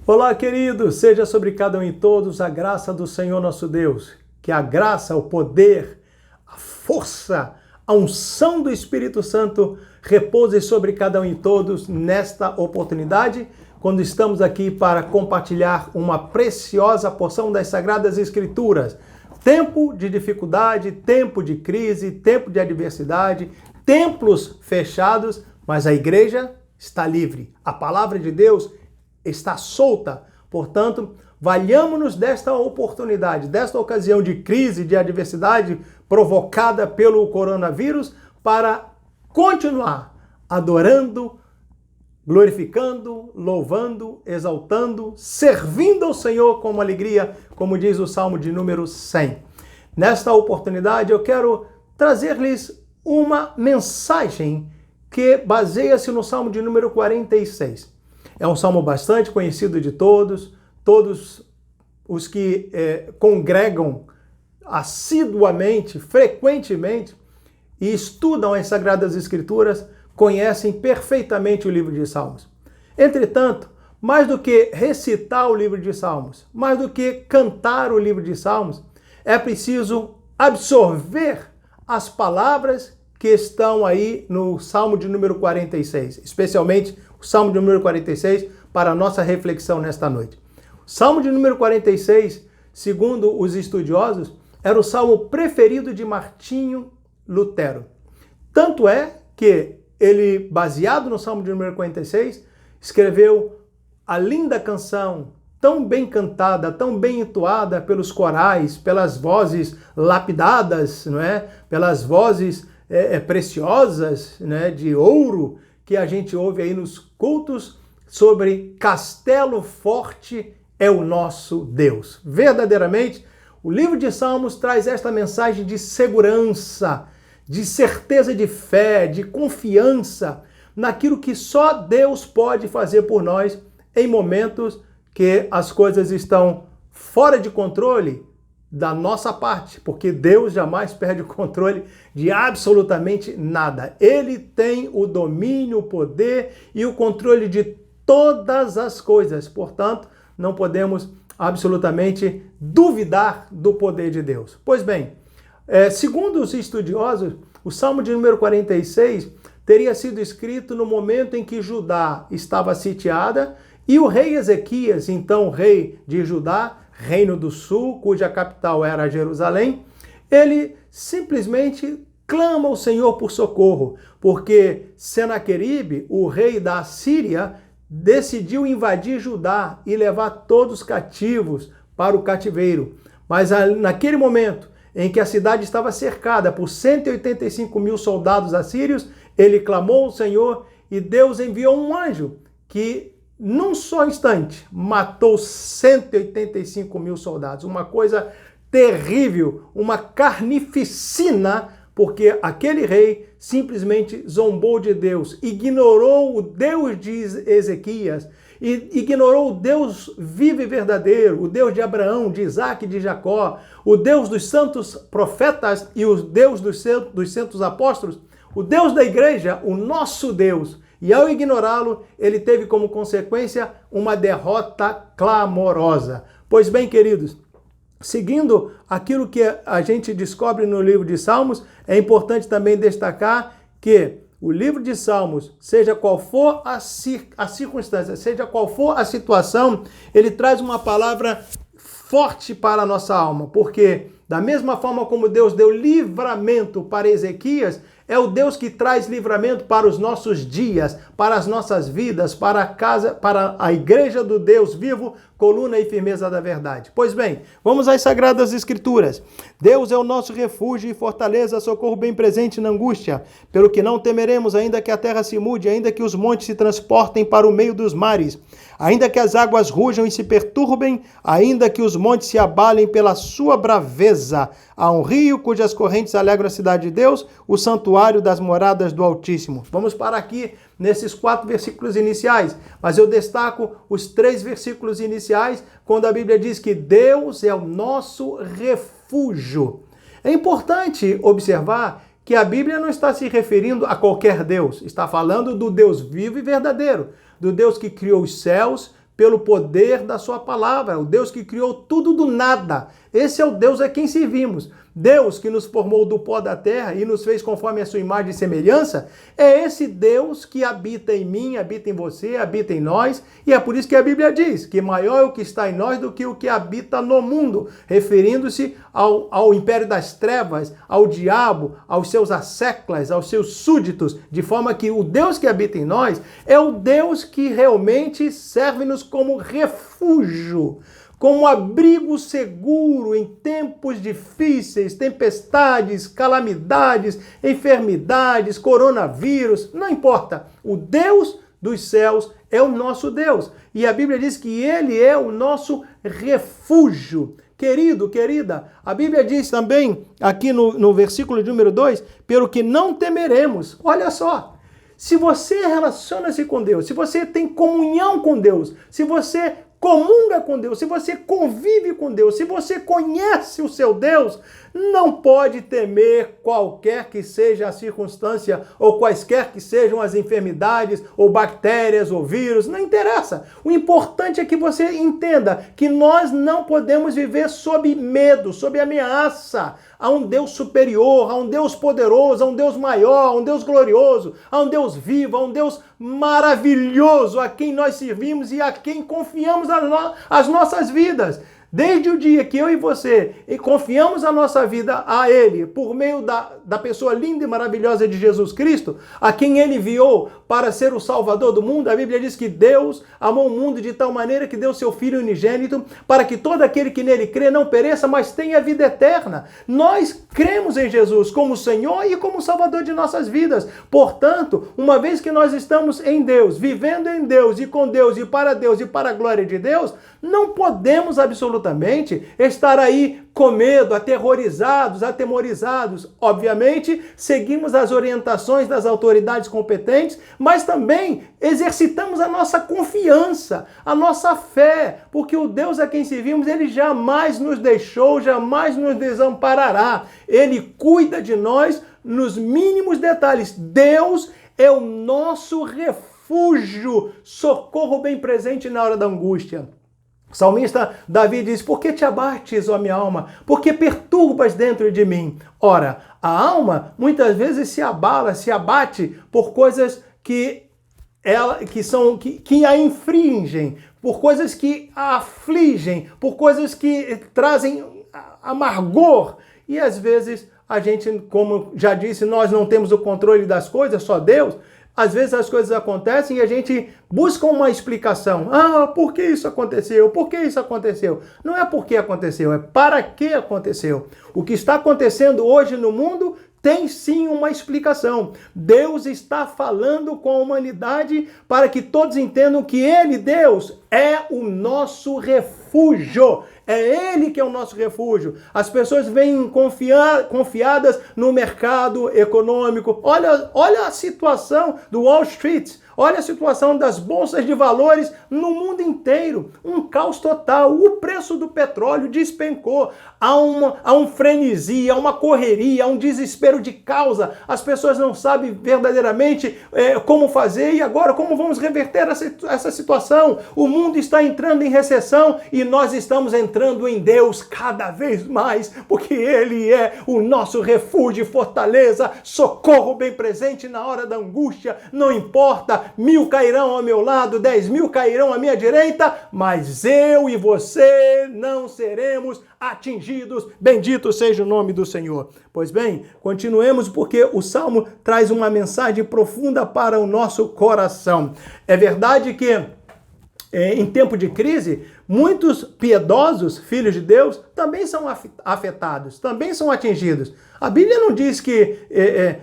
Olá, queridos! Seja sobre cada um e todos a graça do Senhor nosso Deus. Que a graça, o poder, a força, a unção do Espírito Santo repouse sobre cada um e todos nesta oportunidade, quando estamos aqui para compartilhar uma preciosa porção das Sagradas Escrituras. Tempo de dificuldade, tempo de crise, tempo de adversidade, templos fechados, mas a igreja está livre. A palavra de Deus está solta. Portanto, valhamos-nos desta oportunidade, desta ocasião de crise, de adversidade provocada pelo coronavírus, para continuar adorando, glorificando, louvando, exaltando, servindo ao Senhor com alegria, como diz o Salmo de número 100. Nesta oportunidade, eu quero trazer-lhes uma mensagem que baseia-se no Salmo de número 46. É um salmo bastante conhecido de todos os que congregam assiduamente, frequentemente e estudam as Sagradas Escrituras, conhecem perfeitamente o livro de Salmos. Entretanto, mais do que recitar o livro de Salmos, mais do que cantar o livro de Salmos, é preciso absorver as palavras que estão aí no Salmo de número 46, especialmente o Salmo de número 46, para a nossa reflexão nesta noite. O Salmo de número 46, segundo os estudiosos, era o salmo preferido de Martinho Lutero. Tanto é que ele, baseado no Salmo de número 46, escreveu a linda canção, tão bem cantada, tão bem entoada pelos corais, pelas vozes lapidadas, não é? Pelas vozes preciosas, né, de ouro, que a gente ouve aí nos cultos sobre Castelo Forte é o nosso Deus. Verdadeiramente, o livro de Salmos traz esta mensagem de segurança, de certeza de fé, de confiança naquilo que só Deus pode fazer por nós em momentos que as coisas estão fora de controle da nossa parte, porque Deus jamais perde o controle de absolutamente nada. Ele tem o domínio, o poder e o controle de todas as coisas. Portanto, não podemos absolutamente duvidar do poder de Deus. Pois bem, segundo os estudiosos, o Salmo de número 46 teria sido escrito no momento em que Judá estava sitiada e o rei Ezequias, então rei de Judá, Reino do Sul, cuja capital era Jerusalém, ele simplesmente clama ao Senhor por socorro, porque Senaqueribe, o rei da Síria, decidiu invadir Judá e levar todos cativos para o cativeiro. Mas naquele momento em que a cidade estava cercada por 185 mil soldados assírios, ele clamou ao Senhor e Deus enviou um anjo que num só instante, matou 185 mil soldados. Uma coisa terrível, uma carnificina, porque aquele rei simplesmente zombou de Deus, ignorou o Deus de Ezequias, e ignorou o Deus vivo e verdadeiro, o Deus de Abraão, de Isaac e de Jacó, o Deus dos santos profetas e o Deus dos santos apóstolos, o Deus da igreja, o nosso Deus. E ao ignorá-lo, ele teve como consequência uma derrota clamorosa. Pois bem, queridos, seguindo aquilo que a gente descobre no livro de Salmos, é importante também destacar que o livro de Salmos, seja qual for a circunstância, seja qual for a situação, ele traz uma palavra forte para a nossa alma, porque da mesma forma como Deus deu livramento para Ezequias, é o Deus que traz livramento para os nossos dias, para as nossas vidas, para a casa, para a igreja do Deus vivo, coluna e firmeza da verdade. Pois bem, vamos às Sagradas Escrituras. Deus é o nosso refúgio e fortaleza, socorro bem presente na angústia. Pelo que não temeremos, ainda que a terra se mude, ainda que os montes se transportem para o meio dos mares, ainda que as águas rujam e se perturbem, ainda que os montes se abalem pela sua braveza. Há um rio cujas correntes alegram a cidade de Deus, o santuário das moradas do Altíssimo. Vamos parar aqui nesses 4 versículos iniciais, mas eu destaco os 3 versículos iniciais, quando a Bíblia diz que Deus é o nosso refúgio. É importante observar que a Bíblia não está se referindo a qualquer Deus, está falando do Deus vivo e verdadeiro, do Deus que criou os céus, pelo poder da sua palavra, o Deus que criou tudo do nada. Esse é o Deus a quem servimos. Deus que nos formou do pó da terra e nos fez conforme a sua imagem e semelhança, é esse Deus que habita em mim, habita em você, habita em nós, e é por isso que a Bíblia diz que maior é o que está em nós do que o que habita no mundo, referindo-se ao império das trevas, ao diabo, aos seus asseclas, aos seus súditos, de forma que o Deus que habita em nós é o Deus que realmente serve-nos como refúgio, como abrigo seguro em tempos difíceis, tempestades, calamidades, enfermidades, coronavírus, não importa. O Deus dos céus é o nosso Deus. E a Bíblia diz que Ele é o nosso refúgio. Querido, querida, a Bíblia diz também, aqui no versículo de número 2, pelo que não temeremos. Olha só. Se você relaciona-se com Deus, se você tem comunhão com Deus, se você comunga com Deus, se você convive com Deus, se você conhece o seu Deus, não pode temer qualquer que seja a circunstância ou quaisquer que sejam as enfermidades ou bactérias ou vírus, não interessa. O importante é que você entenda que nós não podemos viver sob medo, sob ameaça. Há um Deus superior, há um Deus poderoso, há um Deus maior, há um Deus glorioso, há um Deus vivo, há um Deus maravilhoso a quem nós servimos e a quem confiamos as nossas vidas. Desde o dia que eu e você confiamos a nossa vida a Ele, por meio da pessoa linda e maravilhosa de Jesus Cristo, a quem Ele enviou para ser o Salvador do mundo, a Bíblia diz que Deus amou o mundo de tal maneira que deu seu Filho unigênito, para que todo aquele que nele crê não pereça, mas tenha vida eterna. Nós cremos em Jesus como Senhor e como Salvador de nossas vidas. Portanto, uma vez que nós estamos em Deus, vivendo em Deus e com Deus e para a glória de Deus, não podemos absolutamente estar aí com medo, atemorizados. Obviamente, seguimos as orientações das autoridades competentes, mas também exercitamos a nossa confiança, a nossa fé, porque o Deus a quem servimos, Ele jamais nos deixou, jamais nos desamparará. Ele cuida de nós nos mínimos detalhes. Deus é o nosso refúgio, socorro bem presente na hora da angústia. O salmista Davi diz: por que te abates, ó minha alma? Por que perturbas dentro de mim? Ora, a alma muitas vezes se abala, se abate por coisas que a infringem, por coisas que a afligem, por coisas que trazem amargor. E às vezes a gente, como já disse, nós não temos o controle das coisas, só Deus. Às vezes as coisas acontecem e a gente busca uma explicação. Ah, por que isso aconteceu? Por que isso aconteceu? Não é por que aconteceu, é para que aconteceu. O que está acontecendo hoje no mundo tem sim uma explicação. Deus está falando com a humanidade para que todos entendam que Ele, Deus, é o nosso refúgio. É Ele que é o nosso refúgio. As pessoas vêm confiadas no mercado econômico. Olha a situação do Wall Street. Olha a situação das bolsas de valores no mundo inteiro. Um caos total. O preço do petróleo despencou. Há um frenesi, há uma correria, há um desespero de causa. As pessoas não sabem verdadeiramente como fazer e agora como vamos reverter essa situação. O mundo está entrando em recessão e nós estamos entrando em Deus cada vez mais, porque Ele é o nosso refúgio e fortaleza, socorro bem presente na hora da angústia. Não importa, 1000 cairão ao meu lado, 10.000 cairão à minha direita, mas eu e você não seremos atingidos. Bendito seja o nome do Senhor. Pois bem, continuemos, porque o Salmo traz uma mensagem profunda para o nosso coração. É verdade que em tempo de crise, muitos piedosos, filhos de Deus, também são afetados, também são atingidos. A Bíblia não diz que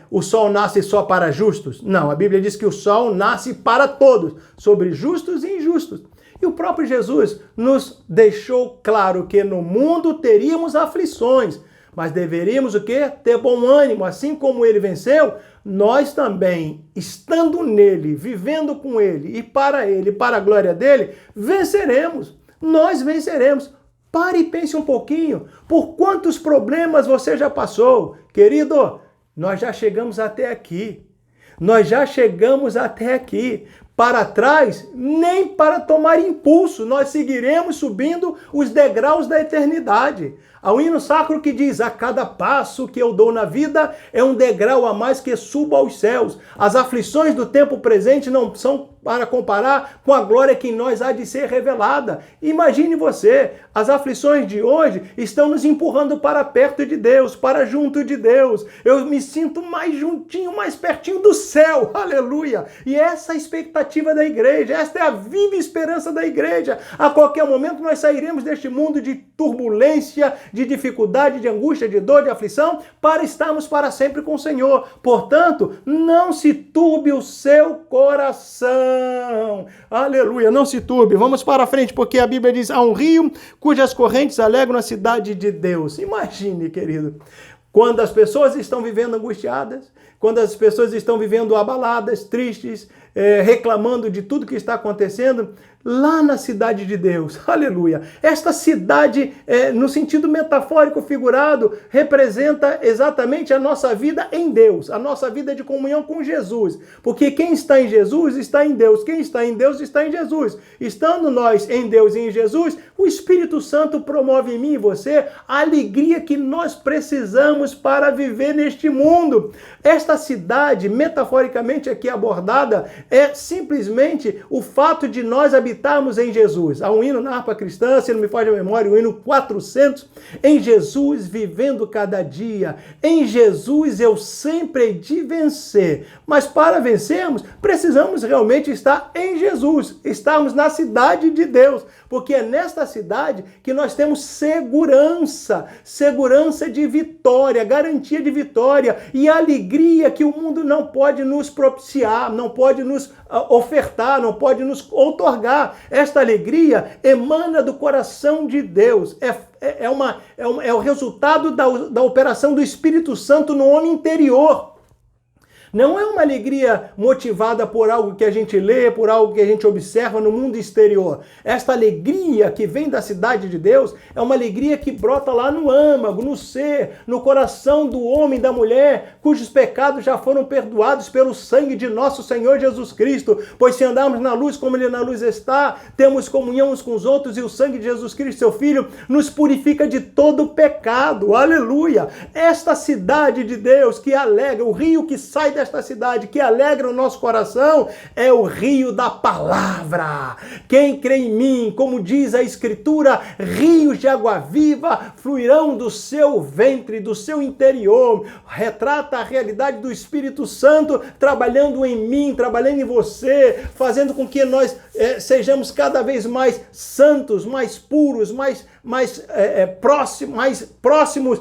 o sol nasce só para justos. Não, a Bíblia diz que o sol nasce para todos, sobre justos e injustos. E o próprio Jesus nos deixou claro que no mundo teríamos aflições, mas deveríamos o quê? Ter bom ânimo, assim como Ele venceu, nós também, estando nele, vivendo com Ele, para a glória dele, venceremos. Nós venceremos. Pare e pense um pouquinho. Por quantos problemas você já passou? Querido, nós já chegamos até aqui. Nós já chegamos até aqui. para trás, nem para tomar impulso. Nós seguiremos subindo os degraus da eternidade. Há um hino sacro que diz: a cada passo que eu dou na vida é um degrau a mais que subo aos céus. As aflições do tempo presente não são para comparar com a glória que em nós há de ser revelada. Imagine você, as aflições de hoje estão nos empurrando para perto de Deus, para junto de Deus. Eu me sinto mais juntinho, mais pertinho do céu, aleluia! E essa é a expectativa da igreja, esta é a viva esperança da igreja. A qualquer momento nós sairemos deste mundo de turbulência, de dificuldade, de angústia, de dor, de aflição, para estarmos para sempre com o Senhor. Portanto, não se turbe o seu coração. Aleluia, não se turbe. Vamos para frente, porque a Bíblia diz: há um rio cujas correntes alegram a cidade de Deus. Imagine, querido, quando as pessoas estão vivendo angustiadas, quando as pessoas estão vivendo abaladas, tristes, reclamando de tudo que está acontecendo, lá na cidade de Deus, aleluia. Esta cidade, no sentido metafórico figurado, representa exatamente a nossa vida em Deus, a nossa vida de comunhão com Jesus. Porque quem está em Jesus está em Deus, quem está em Deus está em Jesus. Estando nós em Deus e em Jesus, o Espírito Santo promove em mim e você a alegria que nós precisamos para viver neste mundo. Esta cidade, metaforicamente aqui abordada, é simplesmente o fato de nós habitarmos em Jesus. Há um hino na harpa cristã, se não me falha a memória, o hino 400, em Jesus vivendo cada dia, em Jesus eu sempre hei de vencer. Mas para vencermos, precisamos realmente estar em Jesus, estarmos na cidade de Deus, porque é nesta cidade que nós temos segurança de vitória, garantia de vitória e alegria que o mundo não pode nos propiciar, não pode nos ofertar, não pode nos outorgar. Esta alegria emana do coração de Deus, é o resultado da operação do Espírito Santo no homem interior. Não é uma alegria motivada por algo que a gente lê, por algo que a gente observa no mundo exterior. Esta alegria que vem da cidade de Deus é uma alegria que brota lá no âmago, no ser, no coração do homem e da mulher, cujos pecados já foram perdoados pelo sangue de nosso Senhor Jesus Cristo. Pois se andarmos na luz como Ele na luz está, temos comunhão uns com os outros e o sangue de Jesus Cristo, seu Filho, nos purifica de todo pecado. Aleluia! Esta cidade de Deus que alegra, o rio que sai desta cidade, que alegra o nosso coração, é o rio da palavra. Quem crê em mim, como diz a Escritura, rios de água viva fluirão do seu ventre, do seu interior. Retrata a realidade do Espírito Santo trabalhando em mim, trabalhando em você, fazendo com que nós sejamos cada vez mais santos, mais puros, mais próximos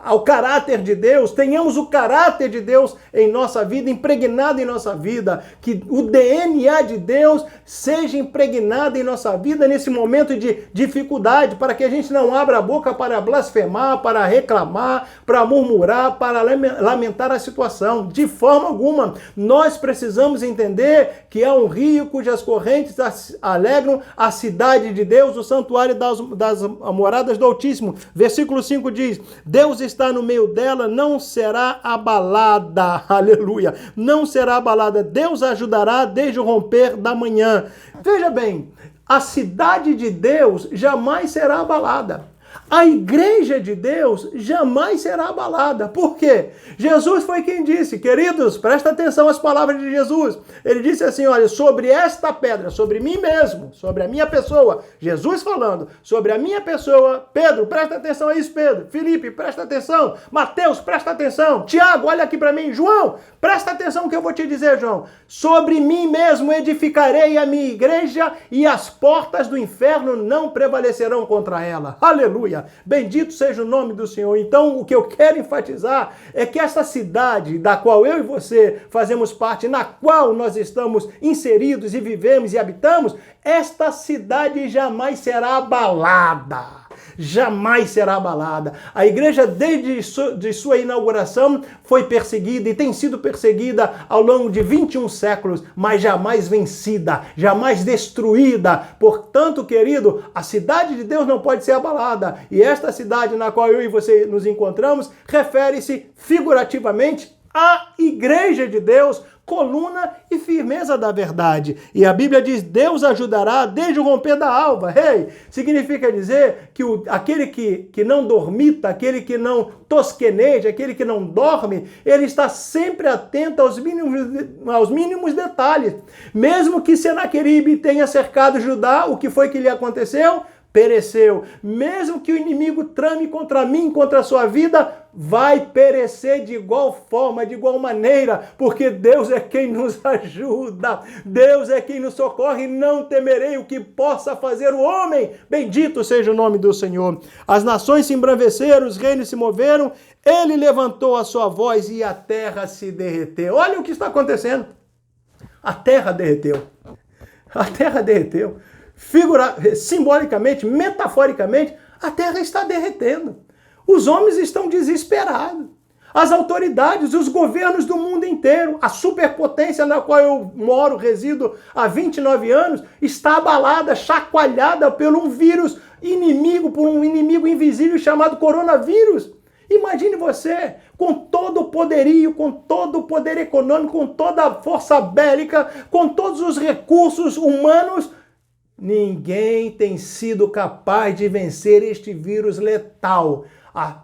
ao caráter de Deus. Tenhamos o caráter de Deus em nossa vida, impregnado em nossa vida, que o DNA de Deus seja impregnado em nossa vida nesse momento de dificuldade, para que a gente não abra a boca para blasfemar, para reclamar, para murmurar, para lamentar a situação. De forma alguma. Nós precisamos entender que há um rio cujas correntes alegram a cidade de Deus, o santuário das moradas do Altíssimo. Versículo 5 diz: Deus está no meio dela, não será abalada. Aleluia. Não será abalada. Deus ajudará desde o romper da manhã. Veja bem, a cidade de Deus jamais será abalada. A igreja de Deus jamais será abalada. Por quê? Jesus foi quem disse, queridos, presta atenção às palavras de Jesus. Ele disse assim, olha, sobre esta pedra, sobre mim mesmo, sobre a minha pessoa, Jesus falando, sobre a minha pessoa, Pedro, presta atenção a isso, Pedro, Felipe, presta atenção, Mateus, presta atenção, Tiago, olha aqui para mim, João, presta atenção no que eu vou te dizer, João. Sobre mim mesmo edificarei a minha igreja e as portas do inferno não prevalecerão contra ela. Aleluia. Bendito seja o nome do Senhor. Então, o que eu quero enfatizar é que essa cidade da qual eu e você fazemos parte, na qual nós estamos inseridos e vivemos e habitamos, esta cidade jamais será abalada. Jamais será abalada. A igreja, desde sua inauguração, foi perseguida e tem sido perseguida ao longo de 21 séculos, mas jamais vencida, jamais destruída. Portanto, querido, a cidade de Deus não pode ser abalada. E esta cidade na qual eu e você nos encontramos refere-se figurativamente à igreja de Deus, coluna e firmeza da verdade. E a Bíblia diz, Deus ajudará desde o romper da alva. Significa dizer que aquele que não dormita, aquele que não tosqueneja, aquele que não dorme, ele está sempre atento aos mínimos detalhes. Mesmo que Senaqueribe tenha cercado Judá, o que foi que lhe aconteceu? Pereceu. Mesmo que o inimigo trame contra mim, contra a sua vida, vai perecer de igual forma, de igual maneira, porque Deus é quem nos ajuda, Deus é quem nos socorre, não temerei o que possa fazer o homem. Bendito seja o nome do Senhor. As nações se embraveceram, os reinos se moveram, ele levantou a sua voz e a terra se derreteu. Olha o que está acontecendo. A terra derreteu. A terra derreteu. Simbolicamente, metaforicamente, a terra está derretendo. Os homens estão desesperados. As autoridades, os governos do mundo inteiro, a superpotência na qual eu moro, resido há 29 anos, está abalada, chacoalhada por um vírus inimigo, por um inimigo invisível chamado coronavírus. Imagine você, com todo o poderio, com todo o poder econômico, com toda a força bélica, com todos os recursos humanos, ninguém tem sido capaz de vencer este vírus letal.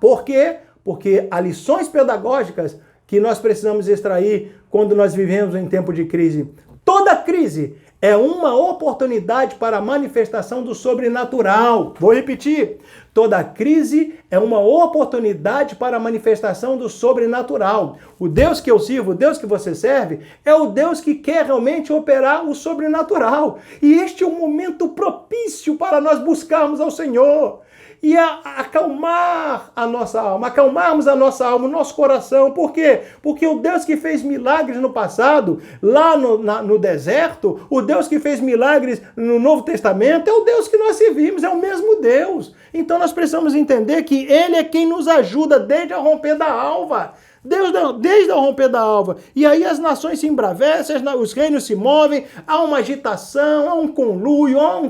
Por quê? Porque há lições pedagógicas que nós precisamos extrair quando nós vivemos em tempo de crise. Toda crise é uma oportunidade para a manifestação do sobrenatural. Vou repetir. Toda crise é uma oportunidade para a manifestação do sobrenatural. O Deus que eu sirvo, o Deus que você serve, é o Deus que quer realmente operar o sobrenatural. E este é um momento propício para nós buscarmos ao Senhor e acalmar a nossa alma, acalmarmos a nossa alma, o nosso coração. Por quê? Porque o Deus que fez milagres no passado, lá no deserto, o Deus que fez milagres no Novo Testamento, é o Deus que nós servimos, é o mesmo Deus. Então nós precisamos entender que Ele é quem nos ajuda desde o romper da alva. Desde o romper da alva. E aí as nações se embravecem, os reinos se movem, há uma agitação, há um conluio, há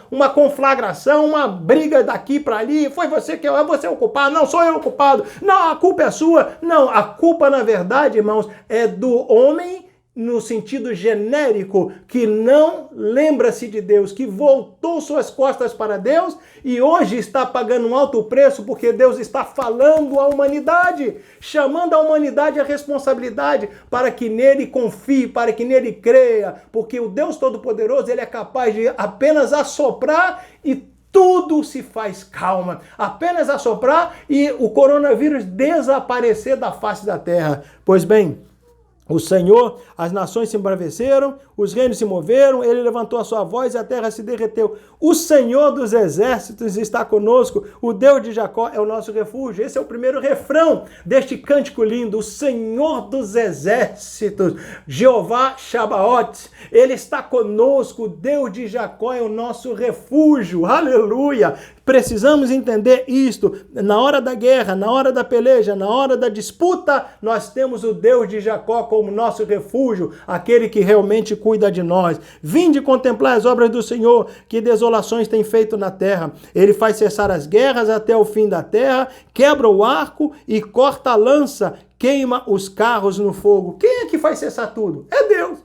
uma conflagração, uma briga daqui para ali. Foi você que é você o culpado? Não, sou eu o culpado. Não, a culpa é sua. Não, a culpa, na verdade, irmãos, é do homem no sentido genérico, que não lembra-se de Deus, que voltou suas costas para Deus e hoje está pagando um alto preço porque Deus está falando à humanidade, chamando a humanidade à responsabilidade para que nele confie, para que nele creia, porque o Deus Todo-Poderoso, ele é capaz de apenas assoprar e tudo se faz calma. Apenas assoprar e o coronavírus desaparecer da face da terra. Pois bem, o Senhor, as nações se embraveceram, os reinos se moveram, ele levantou a sua voz e a terra se derreteu. O Senhor dos exércitos está conosco, o Deus de Jacó é o nosso refúgio. Esse é o primeiro refrão deste cântico lindo. O Senhor dos exércitos, Jeová Shabaoth, ele está conosco, o Deus de Jacó é o nosso refúgio. Aleluia! Precisamos entender isto. Na hora da guerra, na hora da peleja, na hora da disputa, nós temos o Deus de Jacó como nosso refúgio, aquele que realmente cuida de nós. Vinde contemplar as obras do Senhor, que desolações tem feito na terra. Ele faz cessar as guerras até o fim da terra, quebra o arco e corta a lança, queima os carros no fogo. Quem é que faz cessar tudo? É Deus.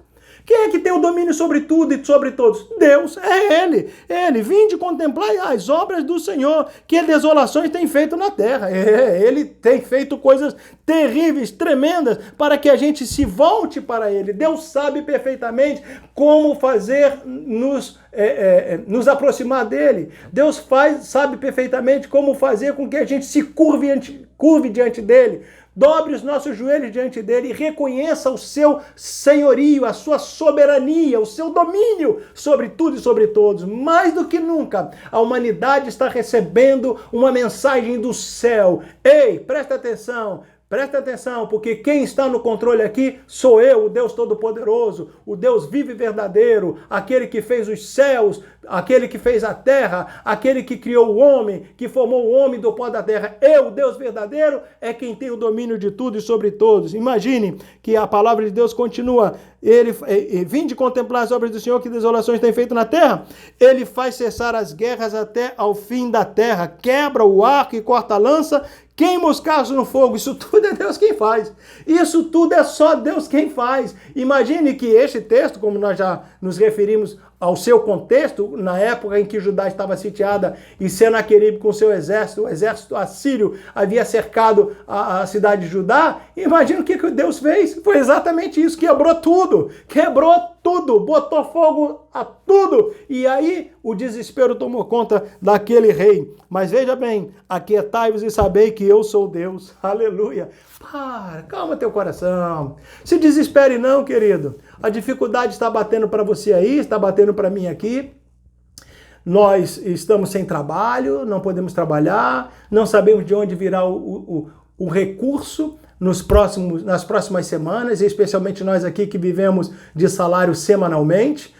Quem é que tem o domínio sobre tudo e sobre todos? Deus, é Ele. Ele, vinde contemplar as obras do Senhor, que desolações tem feito na terra. Ele tem feito coisas terríveis, tremendas, para que a gente se volte para Ele. Deus sabe perfeitamente como fazer nos aproximar dEle. Deus sabe perfeitamente como fazer com que a gente se curve diante dEle. Dobre os nossos joelhos diante dele e reconheça o seu senhorio, a sua soberania, o seu domínio sobre tudo e sobre todos. Mais do que nunca, a humanidade está recebendo uma mensagem do céu. Ei, presta atenção. Presta atenção, porque quem está no controle aqui sou eu, o Deus Todo-Poderoso, o Deus vivo e verdadeiro, aquele que fez os céus, aquele que fez a terra, aquele que criou o homem, que formou o homem do pó da terra. Eu, Deus verdadeiro, é quem tem o domínio de tudo e sobre todos. Imagine que a palavra de Deus continua. Vinde contemplar as obras do Senhor, que desolações tem feito na terra. Ele faz cessar as guerras até ao fim da terra, quebra o arco e corta a lança, queima os carros no fogo. Isso tudo é Deus quem faz. Isso tudo é só Deus quem faz. Imagine que este texto, como nós já nos referimos ao seu contexto, na época em que Judá estava sitiada e Senaqueribe com seu exército, o exército assírio havia cercado a cidade de Judá. Imagina o que Deus fez. Foi exatamente isso, quebrou tudo, botou fogo a tudo. E aí o desespero tomou conta daquele rei. Mas veja bem, aquietai-vos e sabei que eu sou Deus. Aleluia. Calma teu coração. Se desespere não, querido. A dificuldade está batendo para você aí, está batendo para mim aqui. Nós estamos sem trabalho, não podemos trabalhar, não sabemos de onde virá o recurso nas próximas semanas, e especialmente nós aqui que vivemos de salário semanalmente.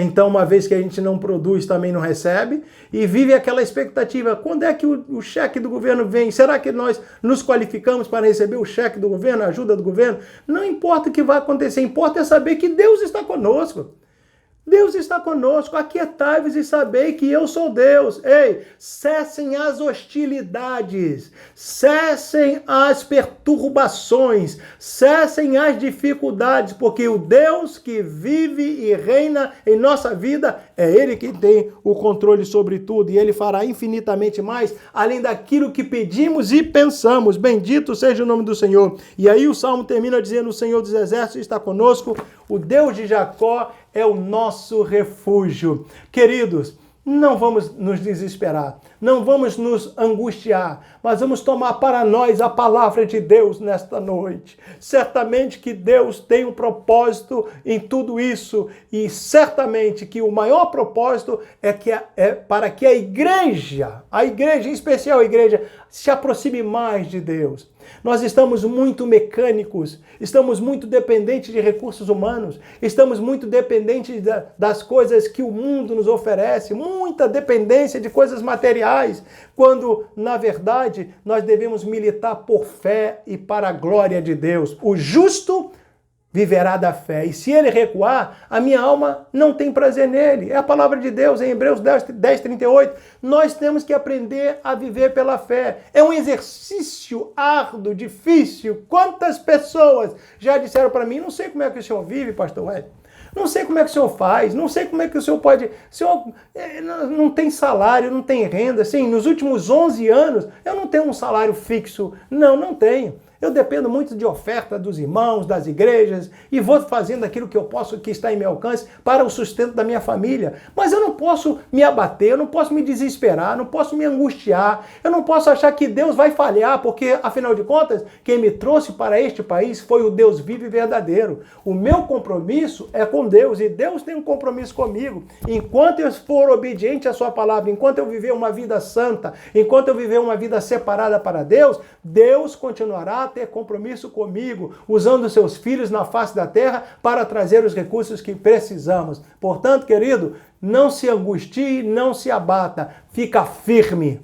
Então, uma vez que a gente não produz, também não recebe, e vive aquela expectativa, quando é que o cheque do governo vem? Será que nós nos qualificamos para receber o cheque do governo, a ajuda do governo? Não importa o que vai acontecer, importa é saber que Deus está conosco. Deus está conosco, aquietai-vos e sabei que eu sou Deus. Ei, cessem as hostilidades, cessem as perturbações, cessem as dificuldades, porque o Deus que vive e reina em nossa vida é Ele que tem o controle sobre tudo, e Ele fará infinitamente mais, além daquilo que pedimos e pensamos. Bendito seja o nome do Senhor. E aí o Salmo termina dizendo, o Senhor dos Exércitos está conosco, o Deus de Jacó é o nosso refúgio. Queridos, não vamos nos desesperar, não vamos nos angustiar, mas vamos tomar para nós a palavra de Deus nesta noite. Certamente que Deus tem um propósito em tudo isso, e certamente que o maior propósito é para que a igreja, em especial a igreja, se aproxime mais de Deus. Nós estamos muito mecânicos, estamos muito dependentes de recursos humanos, estamos muito dependentes das coisas que o mundo nos oferece, muita dependência de coisas materiais, quando, na verdade, nós devemos militar por fé e para a glória de Deus. O justo viverá da fé, e se ele recuar, a minha alma não tem prazer nele. É a palavra de Deus em Hebreus 10:38. Nós temos que aprender a viver pela fé. É um exercício árduo, difícil. Quantas pessoas já disseram para mim, não sei como é que o senhor vive, pastor Wellington, não sei como é que o senhor faz, não sei como é que o senhor pode... O senhor não tem salário, não tem renda. Assim, nos últimos 11 anos, eu não tenho um salário fixo. Não tenho. Eu dependo muito de oferta dos irmãos, das igrejas, e vou fazendo aquilo que eu posso, que está em meu alcance, para o sustento da minha família. Mas eu não posso me abater, eu não posso me desesperar, não posso me angustiar, eu não posso achar que Deus vai falhar, porque, afinal de contas, quem me trouxe para este país foi o Deus vivo e verdadeiro. O meu compromisso é com Deus, e Deus tem um compromisso comigo. Enquanto eu for obediente à sua palavra, enquanto eu viver uma vida santa, enquanto eu viver uma vida separada para Deus, Deus continuará a ter compromisso comigo, usando seus filhos na face da terra para trazer os recursos que precisamos. Portanto, querido, não se angustie, não se abata, fica firme,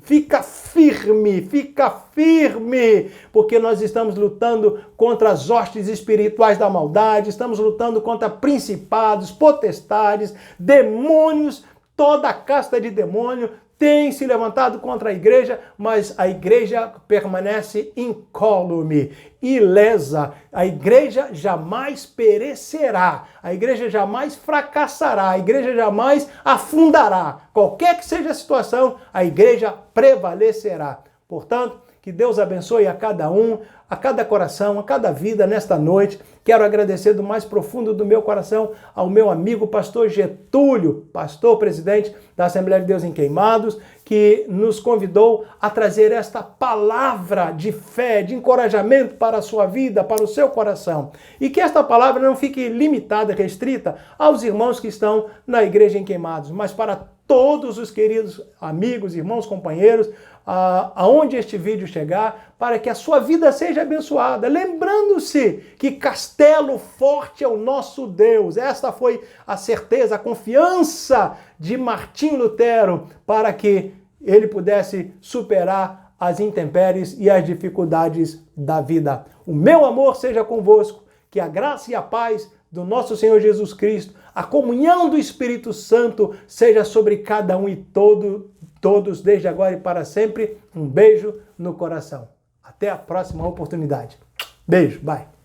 porque nós estamos lutando contra as hostes espirituais da maldade, estamos lutando contra principados, potestades, demônios, toda a casta de demônio tem se levantado contra a igreja, mas a igreja permanece incólume, ilesa. A igreja jamais perecerá, a igreja jamais fracassará, a igreja jamais afundará. Qualquer que seja a situação, a igreja prevalecerá. Portanto, que Deus abençoe a cada um, a cada coração, a cada vida nesta noite. Quero agradecer do mais profundo do meu coração ao meu amigo pastor Getúlio, pastor presidente da Assembleia de Deus em Queimados, que nos convidou a trazer esta palavra de fé, de encorajamento para a sua vida, para o seu coração. E que esta palavra não fique limitada, restrita aos irmãos que estão na igreja em Queimados, mas para todos os queridos amigos, irmãos, companheiros, aonde este vídeo chegar, para que a sua vida seja abençoada. Lembrando-se que castelo forte é o nosso Deus. Esta foi a certeza, a confiança de Martim Lutero para que ele pudesse superar as intempéries e as dificuldades da vida. O meu amor seja convosco, que a graça e a paz do nosso Senhor Jesus Cristo, a comunhão do Espírito Santo seja sobre cada um e todos, desde agora e para sempre. Um beijo no coração. Até a próxima oportunidade. Beijo, bye.